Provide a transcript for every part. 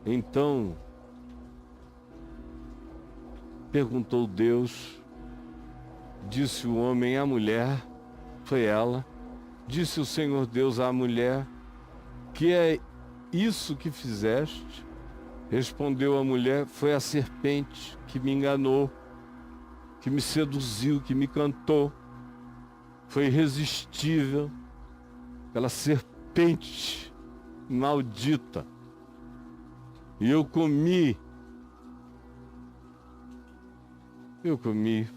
Então, perguntou Deus, disse o homem à mulher, foi ela, disse o Senhor Deus à mulher, que é isso que fizeste? Respondeu a mulher, foi a serpente que me enganou, que me seduziu, que me cantou. Foi irresistível, aquela serpente maldita. E eu comi,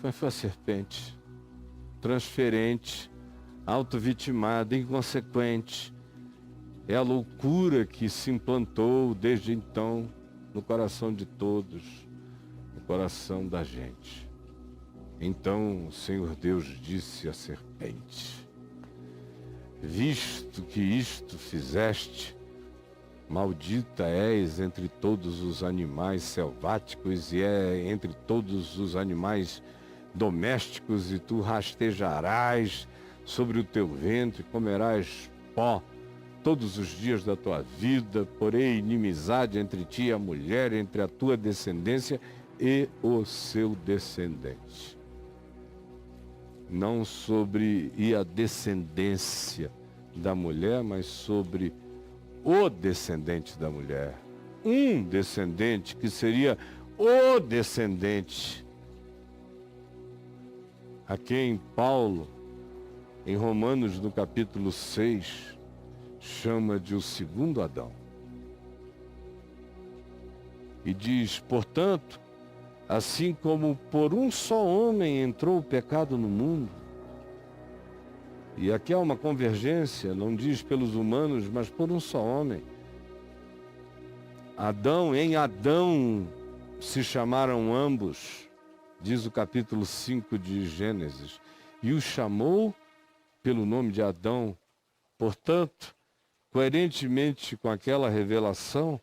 mas foi a serpente, transferente, autovitimada, inconsequente. É a loucura que se implantou desde então no coração de todos, no coração da gente. Então o Senhor Deus disse à serpente, visto que isto fizeste, maldita és entre todos os animais selváticos e é entre todos os animais domésticos, e tu rastejarás sobre o teu ventre, comerás pó todos os dias da tua vida, porém inimizade entre ti e a mulher, entre a tua descendência e o seu descendente. Não sobre a descendência da mulher, mas sobre o descendente da mulher. Um descendente que seria o descendente a quem Paulo, em Romanos, no capítulo 6, chama de o segundo Adão. E diz, portanto, assim como por um só homem entrou o pecado no mundo, e aqui há uma convergência, não diz pelos humanos, mas por um só homem. Em Adão se chamaram ambos, diz o capítulo 5 de Gênesis, e o chamou pelo nome de Adão. Portanto, coerentemente com aquela revelação,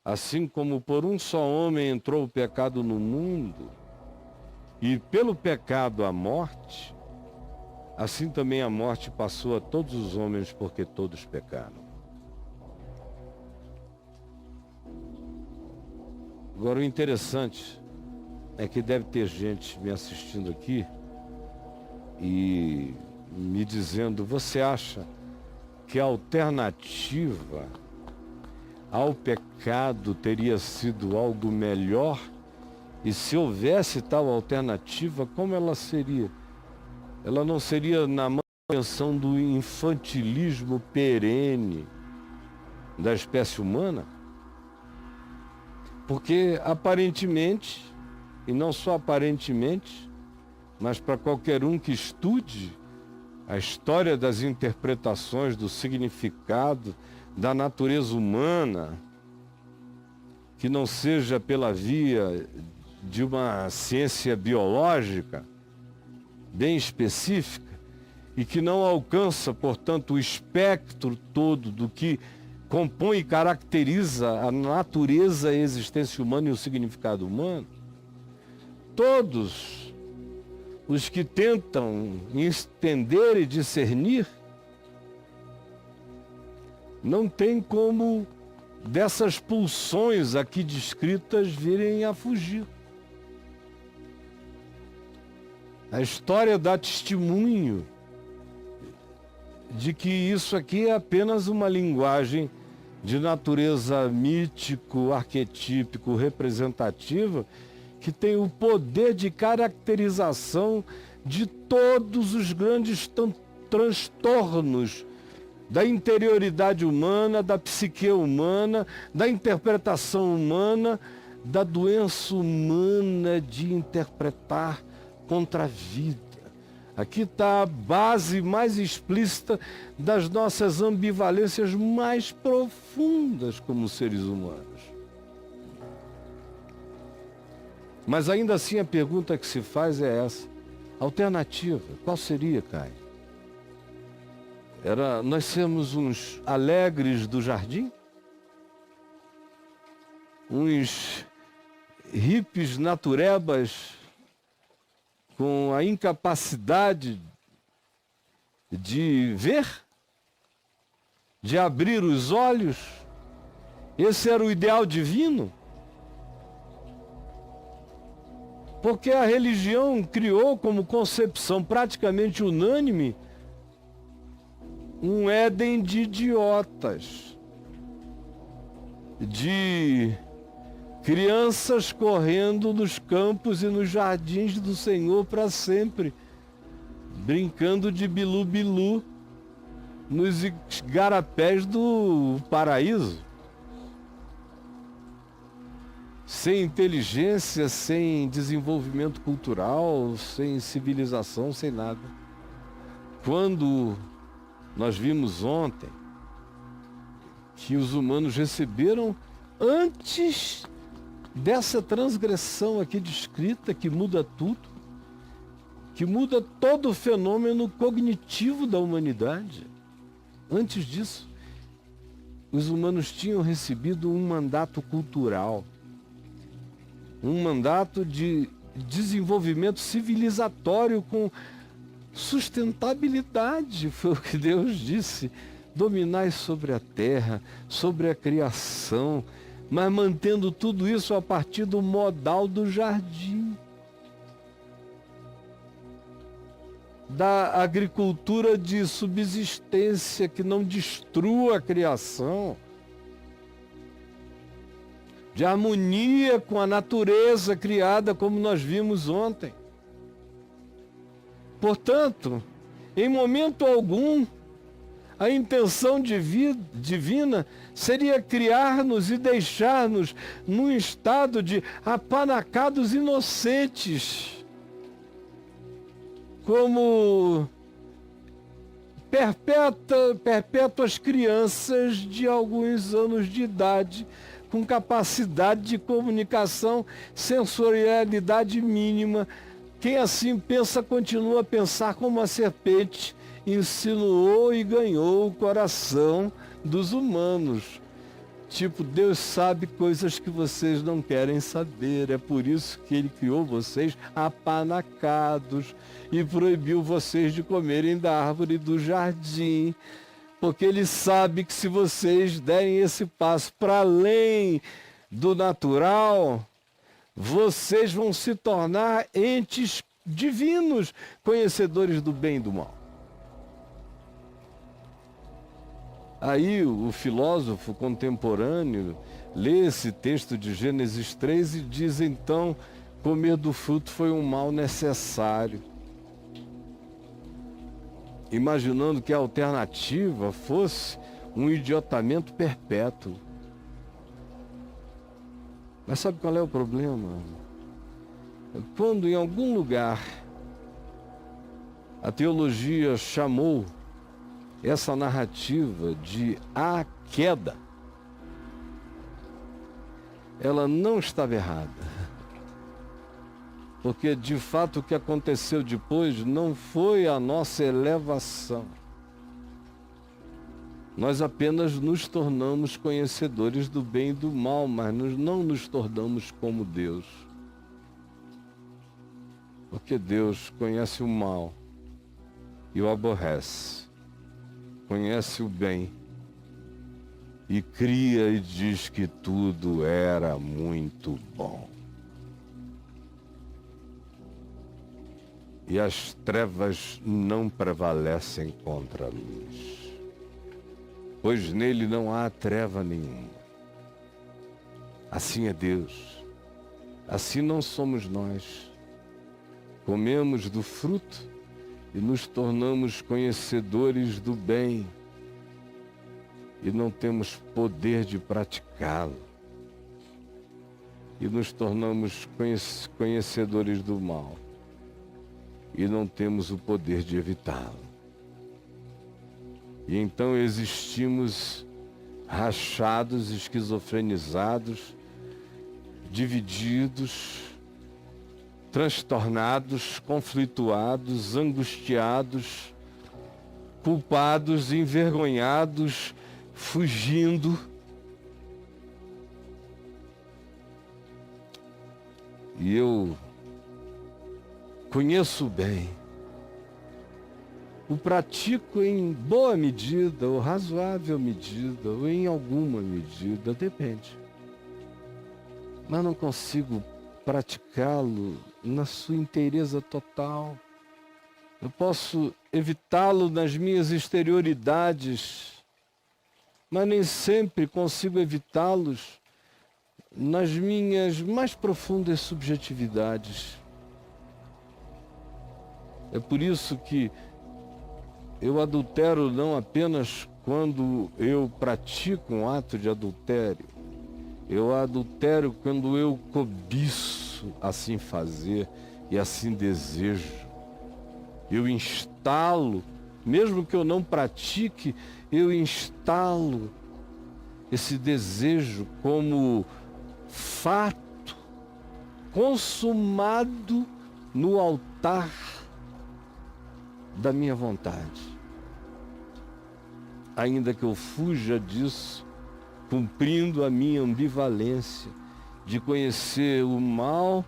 assim como por um só homem entrou o pecado no mundo, e pelo pecado a morte, assim também a morte passou a todos os homens, porque todos pecaram. Agora, o interessante é que deve ter gente me assistindo aqui e me dizendo, você acha que a alternativa ao pecado teria sido algo melhor? E se houvesse tal alternativa, como ela seria? Ela não seria na manutenção do infantilismo perene da espécie humana? Porque aparentemente, e não só aparentemente, mas para qualquer um que estude a história das interpretações do significado da natureza humana, que não seja pela via de uma ciência biológica bem específica e que não alcança, portanto, o espectro todo do que compõe e caracteriza a natureza, a existência humana e o significado humano, todos os que tentam entender e discernir não tem como dessas pulsões aqui descritas virem a fugir. A história dá testemunho de que isso aqui é apenas uma linguagem de natureza mítico, arquetípico, representativa, que tem o poder de caracterização de todos os grandes transtornos da interioridade humana, da psique humana, da interpretação humana, da doença humana de interpretar contra a vida. Aqui está a base mais explícita das nossas ambivalências mais profundas como seres humanos. Mas ainda assim a pergunta que se faz é essa. Alternativa, qual seria, Caio? Nós sermos uns alegres do jardim? Uns hippies naturebas com a incapacidade de ver, de abrir os olhos Esse era o ideal divino? Porque a religião criou como concepção praticamente unânime um Éden de idiotas, de crianças correndo nos campos e nos jardins do Senhor para sempre, brincando de bilu-bilu nos igarapés do paraíso. Sem inteligência, sem desenvolvimento cultural, sem civilização, sem nada. Quando nós vimos ontem que os humanos receberam, antes dessa transgressão aqui descrita, que muda tudo, que muda todo o fenômeno cognitivo da humanidade, antes disso, os humanos tinham recebido um mandato cultural, um mandato de desenvolvimento civilizatório com sustentabilidade. Foi o que Deus disse: dominai sobre a terra, sobre a criação, mas mantendo tudo isso a partir do modal do jardim, da agricultura de subsistência que não destrua a criação, de harmonia com a natureza criada, como nós vimos ontem. Portanto, em momento algum, a intenção divina seria criar-nos e deixar-nos num estado de apanacados inocentes, como perpétuas crianças de alguns anos de idade, com capacidade de comunicação, sensorialidade mínima. Quem assim pensa continua a pensar como a serpente insinuou e ganhou o coração dos humanos. Tipo, Deus sabe coisas que vocês não querem saber. É por isso que Ele criou vocês apanacados e proibiu vocês de comerem da árvore do jardim. Porque Ele sabe que se vocês derem esse passo para além do natural, vocês vão se tornar entes divinos, conhecedores do bem e do mal. Aí o filósofo contemporâneo lê esse texto de Gênesis 3 e diz: então, comer do fruto foi um mal necessário, imaginando que a alternativa fosse um idiotamento perpétuo. Mas sabe qual é o problema? Quando em algum lugar a teologia chamou essa narrativa de a queda, ela não estava errada. Porque de fato o que aconteceu depois não foi a nossa elevação. Nós apenas nos tornamos conhecedores do bem e do mal, mas não nos tornamos como Deus. Porque Deus conhece o mal e o aborrece, conhece o bem e cria e diz que tudo era muito bom. E as trevas não prevalecem contra a luz, pois nele não há treva nenhuma. Assim é Deus, assim não somos nós. Comemos do fruto e nos tornamos conhecedores do bem e não temos poder de praticá-lo. E nos tornamos conhecedores do mal e não temos o poder de evitá-lo. E então existimos rachados, esquizofrenizados, divididos, transtornados, conflituados, angustiados, culpados, envergonhados, fugindo. E eu conheço bem o pratico em boa medida, ou razoável medida, ou em alguma medida, depende. Mas não consigo praticá-lo na sua inteireza total. Eu posso evitá-lo nas minhas exterioridades, mas nem sempre consigo evitá-los nas minhas mais profundas subjetividades. É por isso que eu adultero não apenas quando eu pratico um ato de adultério. Eu adultero quando eu cobiço assim fazer e assim desejo. Eu instalo, mesmo que eu não pratique, eu instalo esse desejo como fato consumado no altar da minha vontade. Ainda que eu fuja disso, cumprindo a minha ambivalência de conhecer o mal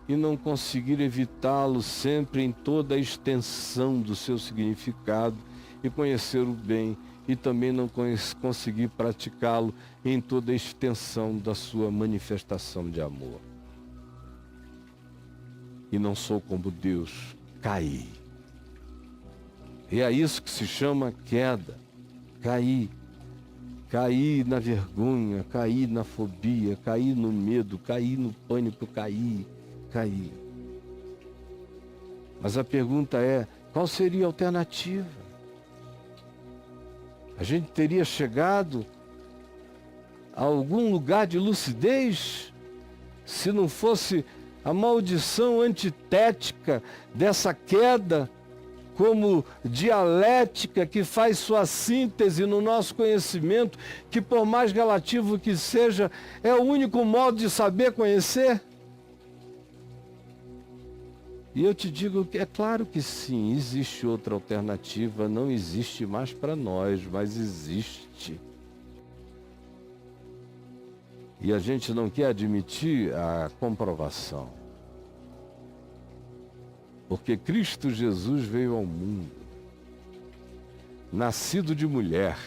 e não conseguir evitá-lo sempre em toda a extensão do seu significado, e conhecer o bem e também não conseguir praticá-lo em toda a extensão da sua manifestação de amor. E não sou como Deus, caí. E é isso que se chama queda. Caí. Caí na vergonha, caí na fobia, caí no medo, caí no pânico, caí. Mas a pergunta é, qual seria a alternativa? A gente teria chegado a algum lugar de lucidez se não fosse a maldição antitética dessa queda como dialética que faz sua síntese no nosso conhecimento, que por mais relativo que seja, é o único modo de saber conhecer? E eu te digo que é claro que sim, existe outra alternativa, não existe mais para nós, mas existe. E a gente não quer admitir a comprovação. Porque Cristo Jesus veio ao mundo, nascido de mulher,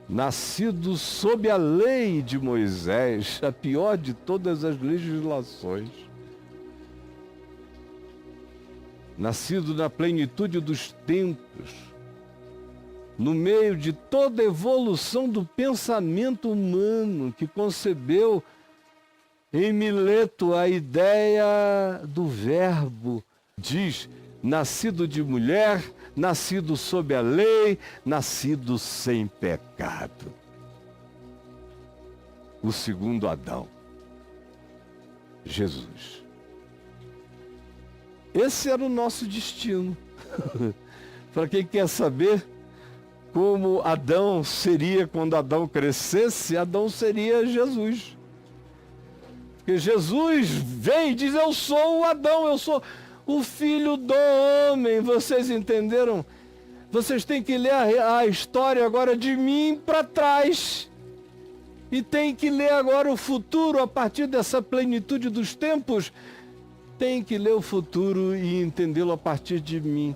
nascido sob a lei de Moisés, a pior de todas as legislações, nascido na plenitude dos tempos, no meio de toda a evolução do pensamento humano que concebeu em Mileto a ideia do verbo, diz, nascido de mulher, nascido sob a lei, nascido sem pecado. O segundo Adão, Jesus. Esse era o nosso destino. Para quem quer saber como Adão seria quando Adão crescesse, Adão seria Jesus. Porque Jesus vem e diz, eu sou o Adão, eu sou o filho do homem. Vocês entenderam? Vocês têm que ler a história agora de mim para trás. E tem que ler agora o futuro a partir dessa plenitude dos tempos. Tem que ler o futuro e entendê-lo a partir de mim.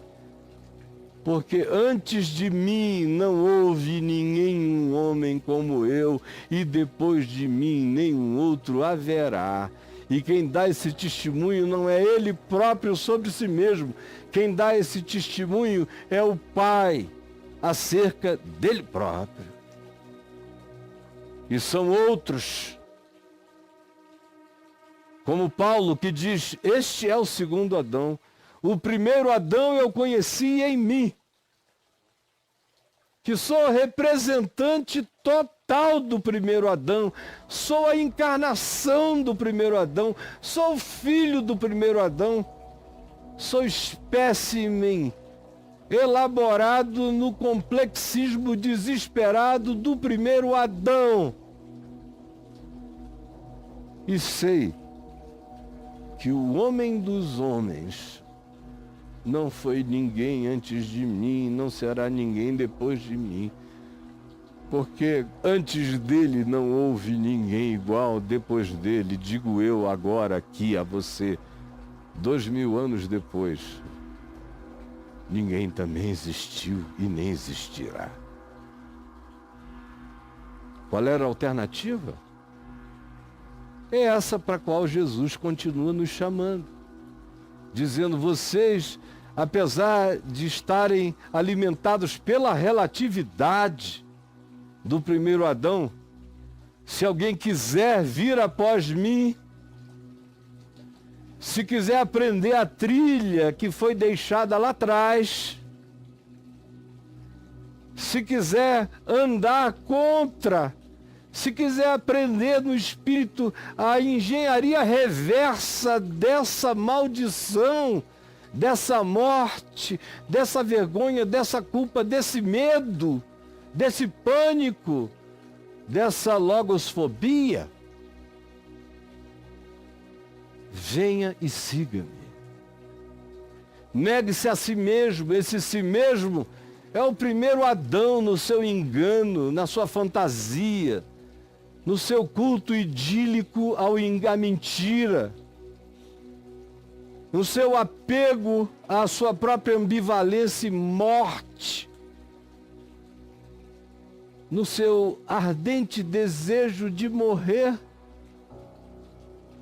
Porque antes de mim não houve nenhum homem como eu, e depois de mim nenhum outro haverá. E quem dá esse testemunho não é ele próprio sobre si mesmo. Quem dá esse testemunho é o Pai acerca dele próprio. E são outros, como Paulo, que diz, este é o segundo Adão. O primeiro Adão eu conheci em mim, que sou representante total do primeiro Adão, sou a encarnação do primeiro Adão, sou filho do primeiro Adão, sou espécimen elaborado no complexismo desesperado do primeiro Adão. E sei que o homem dos homens não foi ninguém antes de mim, não será ninguém depois de mim. Porque antes dele não houve ninguém igual, depois dele, digo eu agora aqui a você, 2000 anos depois. ninguém também existiu e nem existirá. Qual era a alternativa? É essa para a qual Jesus continua nos chamando, dizendo: vocês, apesar de estarem alimentados pela relatividade do primeiro Adão, se alguém quiser vir após mim, se quiser aprender a trilha que foi deixada lá atrás, se quiser andar contra, se quiser aprender no espírito a engenharia reversa dessa maldição, dessa morte, dessa vergonha, dessa culpa, desse medo, desse pânico, dessa logosfobia, venha e siga-me. Negue-se a si mesmo. Esse si mesmo é o primeiro Adão no seu engano, na sua fantasia, no seu culto idílico à mentira, no seu apego à sua própria ambivalência e morte, no seu ardente desejo de morrer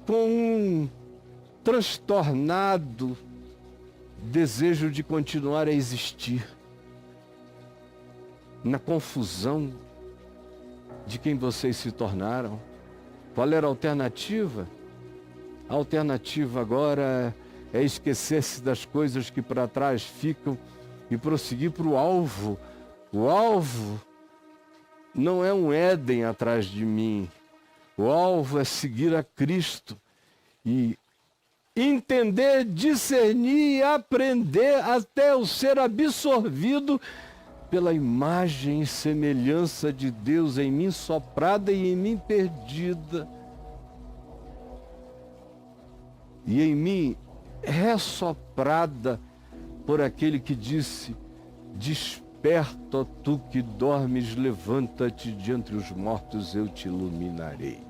com um transtornado desejo de continuar a existir, na confusão de quem vocês se tornaram. Qual era a alternativa? A alternativa agora é esquecer-se das coisas que para trás ficam e prosseguir para o alvo. O alvo não é um Éden atrás de mim. O alvo é seguir a Cristo e entender, discernir e aprender até eu ser absorvido pela imagem e semelhança de Deus em mim soprada e em mim perdida, e em mim ressoprada por aquele que disse: desperta, ó tu que dormes, levanta-te de entre os mortos, eu te iluminarei.